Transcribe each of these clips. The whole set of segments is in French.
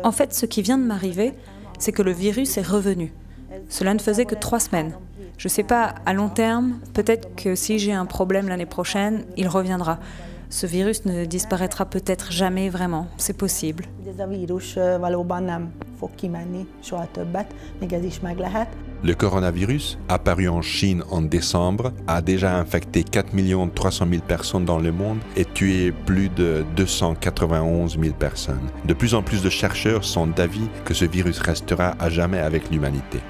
En fait, ce qui vient de m'arriver, c'est que le virus est revenu. Cela ne faisait que 3 semaines. Je ne sais pas, à long terme, peut-être que si j'ai un problème l'année prochaine, il reviendra. Ce virus ne disparaîtra peut-être jamais vraiment, c'est possible. Le coronavirus, apparu en Chine en décembre, a déjà infecté 4 300 000 personnes dans le monde et tué plus de 291 000 personnes. De plus en plus de chercheurs sont d'avis que ce virus restera à jamais avec l'humanité.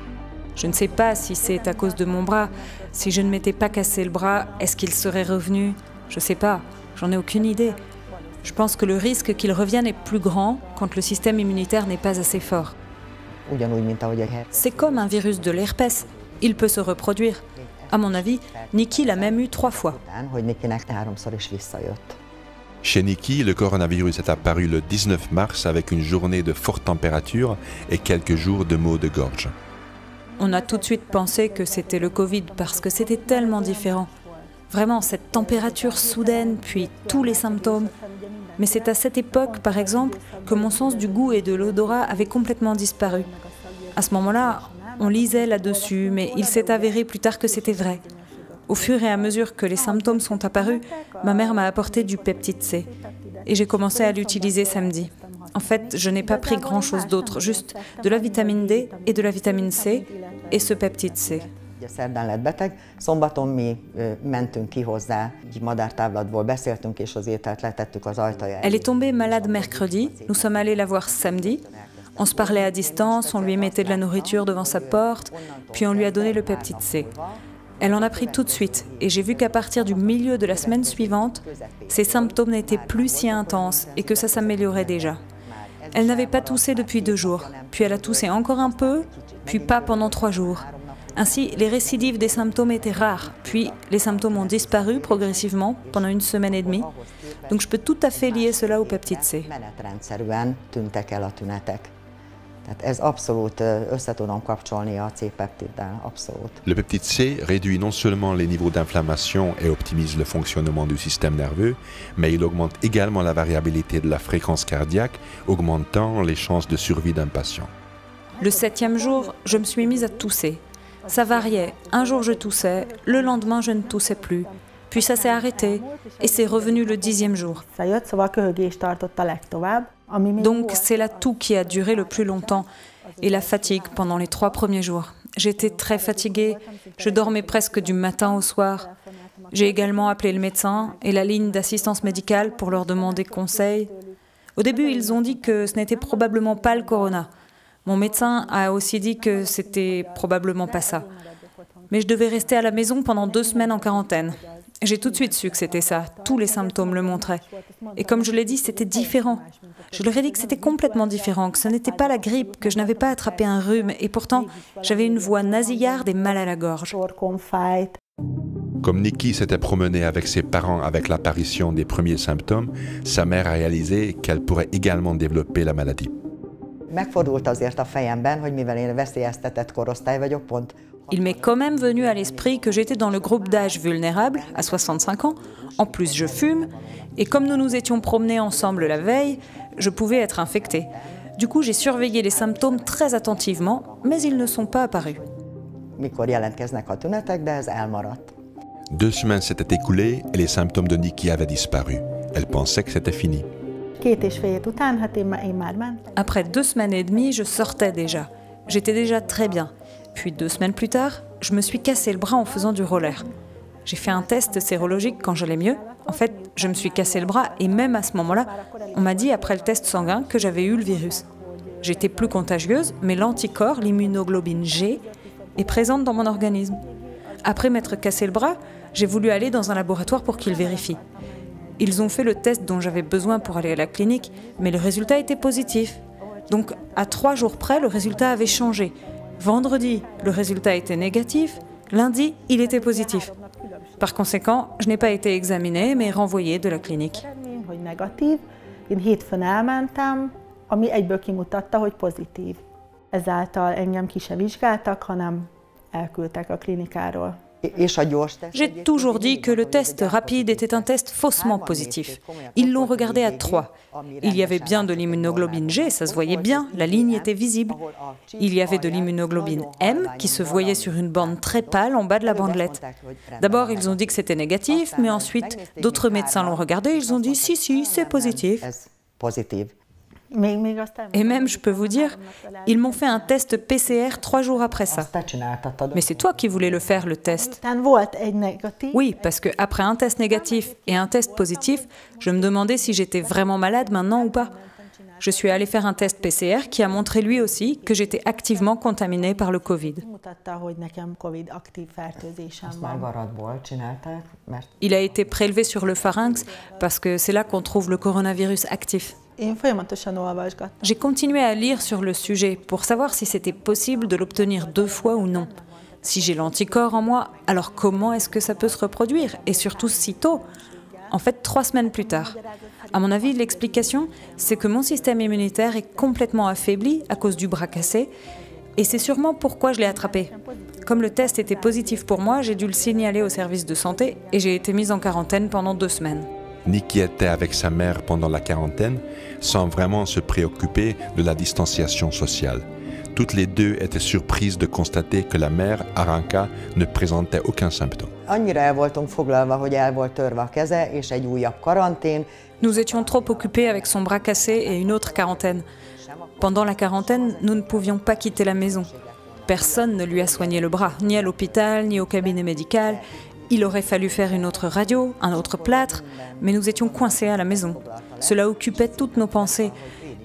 Je ne sais pas si c'est à cause de mon bras. Si je ne m'étais pas cassé le bras, est-ce qu'il serait revenu? Je ne sais pas, j'en ai aucune idée. Je pense que le risque qu'il revienne est plus grand quand le système immunitaire n'est pas assez fort. C'est comme un virus de l'herpès, il peut se reproduire. À mon avis, Nikki l'a même eu 3 fois. Chez Nikki, le coronavirus est apparu le 19 mars avec une journée de forte température et quelques jours de maux de gorge. On a tout de suite pensé que c'était le Covid parce que c'était tellement différent. Vraiment, cette température soudaine, puis tous les symptômes. Mais c'est à cette époque, par exemple, que mon sens du goût et de l'odorat avait complètement disparu. À ce moment-là, on lisait là-dessus, mais il s'est avéré plus tard que c'était vrai. Au fur et à mesure que les symptômes sont apparus, ma mère m'a apporté du peptide C. Et j'ai commencé à l'utiliser samedi. En fait, je n'ai pas pris grand-chose d'autre, juste de la vitamine D et de la vitamine C et ce peptide C. Elle est tombée malade mercredi, nous sommes allés la voir samedi. On se parlait à distance, on lui mettait de la nourriture devant sa porte, puis on lui a donné le peptide C. Elle en a pris tout de suite et j'ai vu qu'à partir du milieu de la semaine suivante, ses symptômes n'étaient plus si intenses et que ça s'améliorait déjà. Elle n'avait pas toussé depuis 2 jours, puis elle a toussé encore un peu, puis pas pendant 3 jours. Ainsi, les récidives des symptômes étaient rares, puis les symptômes ont disparu progressivement pendant 1 semaine et demie. Donc je peux tout à fait lier cela au peptide C. Le peptide C réduit non seulement les niveaux d'inflammation et optimise le fonctionnement du système nerveux, mais il augmente également la variabilité de la fréquence cardiaque, augmentant les chances de survie d'un patient. Le 7e jour, je me suis mise à tousser. Ça variait. Un jour je toussais, le lendemain je ne toussais plus. Puis ça s'est arrêté et c'est revenu le 10e jour. Donc c'est la toux qui a duré le plus longtemps et la fatigue pendant les 3 premiers jours. J'étais très fatiguée, je dormais presque du matin au soir. J'ai également appelé le médecin et la ligne d'assistance médicale pour leur demander conseil. Au début, ils ont dit que ce n'était probablement pas le corona. Mon médecin a aussi dit que c'était probablement pas ça. Mais je devais rester à la maison pendant 2 semaines en quarantaine. J'ai tout de suite su que c'était ça, tous les symptômes le montraient. Et comme je l'ai dit, c'était différent. Je leur ai dit que c'était complètement différent, que ce n'était pas la grippe, que je n'avais pas attrapé un rhume, et pourtant, j'avais une voix nasillarde et mal à la gorge. Comme Nikki s'était promenée avec ses parents avec l'apparition des premiers symptômes, sa mère a réalisé qu'elle pourrait également développer la maladie. Il m'est quand même venu à l'esprit que j'étais dans le groupe d'âge vulnérable, à 65 ans. En plus, je fume. Et comme nous nous étions promenés ensemble la veille, je pouvais être infectée. Du coup, j'ai surveillé les symptômes très attentivement, mais ils ne sont pas apparus. 2 semaines s'étaient écoulées et les symptômes de Nikki avaient disparu. Elle pensait que c'était fini. Après 2 semaines et demie, je sortais déjà. J'étais déjà très bien. Puis 2 semaines plus tard, je me suis cassé le bras en faisant du roller. J'ai fait un test sérologique quand j'allais mieux. En fait, je me suis cassé le bras et même à ce moment-là, on m'a dit après le test sanguin que j'avais eu le virus. J'étais plus contagieuse, mais l'anticorps, l'immunoglobine G, est présente dans mon organisme. Après m'être cassé le bras, j'ai voulu aller dans un laboratoire pour qu'ils vérifient. Ils ont fait le test dont j'avais besoin pour aller à la clinique, mais le résultat était positif. Donc, à 3 jours près, le résultat avait changé. Vendredi, le résultat était négatif. Lundi, il était positif. Par conséquent, je n'ai pas été examinée, mais renvoyée de la clinique. Ami egyből kimutatta, hogy pozitív. Ezáltal engem ki se vizsgáltak, hanem elküldtek a klinikáról. J'ai toujours dit que le test rapide était un test faussement positif. Ils l'ont regardé à 3. Il y avait bien de l'immunoglobine G, ça se voyait bien, la ligne était visible. Il y avait de l'immunoglobine M qui se voyait sur une bande très pâle en bas de la bandelette. D'abord, ils ont dit que c'était négatif, mais ensuite, d'autres médecins l'ont regardé et ils ont dit « si, c'est positif ». Et même, je peux vous dire, ils m'ont fait un test PCR 3 jours après ça. Mais c'est toi qui voulais le faire, le test. Oui, parce qu'après un test négatif et un test positif, je me demandais si j'étais vraiment malade maintenant ou pas. Je suis allée faire un test PCR qui a montré lui aussi que j'étais activement contaminée par le Covid. Il a été prélevé sur le pharynx parce que c'est là qu'on trouve le coronavirus actif. J'ai continué à lire sur le sujet pour savoir si c'était possible de l'obtenir 2 fois ou non. Si j'ai l'anticorps en moi, alors comment est-ce que ça peut se reproduire? Et surtout si tôt? En fait, 3 semaines plus tard. À mon avis, l'explication, c'est que mon système immunitaire est complètement affaibli à cause du bras cassé, et c'est sûrement pourquoi je l'ai attrapé. Comme le test était positif pour moi, j'ai dû le signaler au service de santé et j'ai été mise en quarantaine pendant 2 semaines. Nikki était avec sa mère pendant la quarantaine, sans vraiment se préoccuper de la distanciation sociale. Toutes les deux étaient surprises de constater que la mère, Aranka, ne présentait aucun symptôme. Nous étions trop occupés avec son bras cassé et une autre quarantaine. Pendant la quarantaine, nous ne pouvions pas quitter la maison. Personne ne lui a soigné le bras, ni à l'hôpital, ni au cabinet médical. Il aurait fallu faire une autre radio, un autre plâtre, mais nous étions coincés à la maison. Cela occupait toutes nos pensées.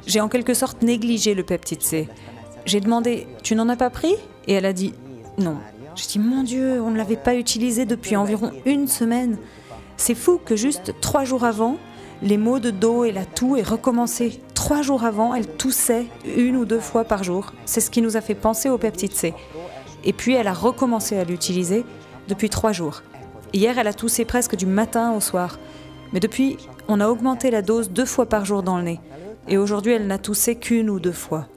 J'ai en quelque sorte négligé le peptide C. J'ai demandé « Tu n'en as pas pris ?» Et elle a dit « Non ». J'ai dit « Mon Dieu, on ne l'avait pas utilisé depuis environ 1 semaine. » C'est fou que juste 3 jours avant, les maux de dos et la toux aient recommencé. 3 jours avant, elle toussait 1 ou 2 fois par jour. C'est ce qui nous a fait penser au peptide C. Et puis elle a recommencé à l'utiliser depuis 3 jours. Hier, elle a toussé presque du matin au soir. Mais depuis, on a augmenté la dose 2 fois par jour dans le nez. Et aujourd'hui, elle n'a toussé qu'1 ou 2 fois.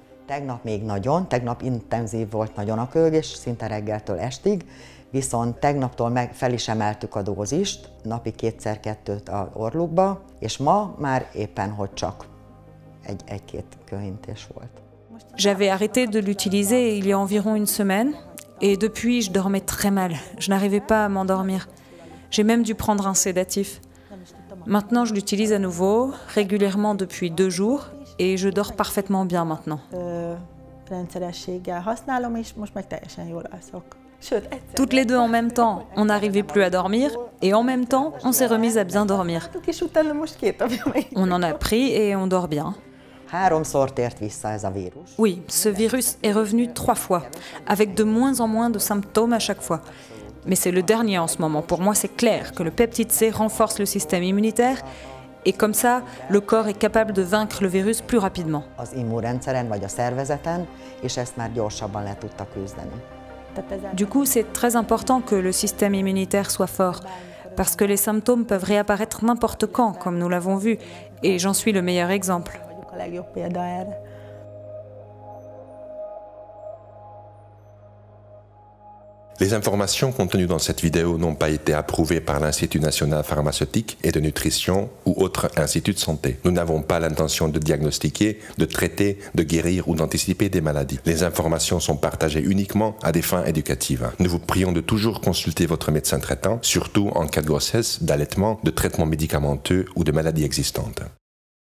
Tegnap intenzív volt nagyon a kölgés, szinte reggeltől estig, viszont tegnaptól fel is emeltük a dózist, napi 2-2 a orlukba, és ma már éppen hogy csak egy-két kőintés volt. J'avais arrêté de l'utiliser il y a environ 1 semaine, et depuis, je dormais très mal. Je n'arrivais pas à m'endormir. J'ai même dû prendre un sédatif. Maintenant, je l'utilise à nouveau, régulièrement depuis 2 jours, et je dors parfaitement bien maintenant. Toutes les deux en même temps, on n'arrivait plus à dormir, et en même temps, on s'est remis à bien dormir. On en a pris et on dort bien. Oui, ce virus est revenu 3 fois, avec de moins en moins de symptômes à chaque fois. Mais c'est le dernier en ce moment. Pour moi, c'est clair que le peptide C renforce le système immunitaire et comme ça, le corps est capable de vaincre le virus plus rapidement. Du coup, c'est très important que le système immunitaire soit fort, parce que les symptômes peuvent réapparaître n'importe quand, comme nous l'avons vu, et j'en suis le meilleur exemple. Les informations contenues dans cette vidéo n'ont pas été approuvées par l'Institut national pharmaceutique et de nutrition ou autre institut de santé. Nous n'avons pas l'intention de diagnostiquer, de traiter, de guérir ou d'anticiper des maladies. Les informations sont partagées uniquement à des fins éducatives. Nous vous prions de toujours consulter votre médecin traitant, surtout en cas de grossesse, d'allaitement, de traitement médicamenteux ou de maladies existantes.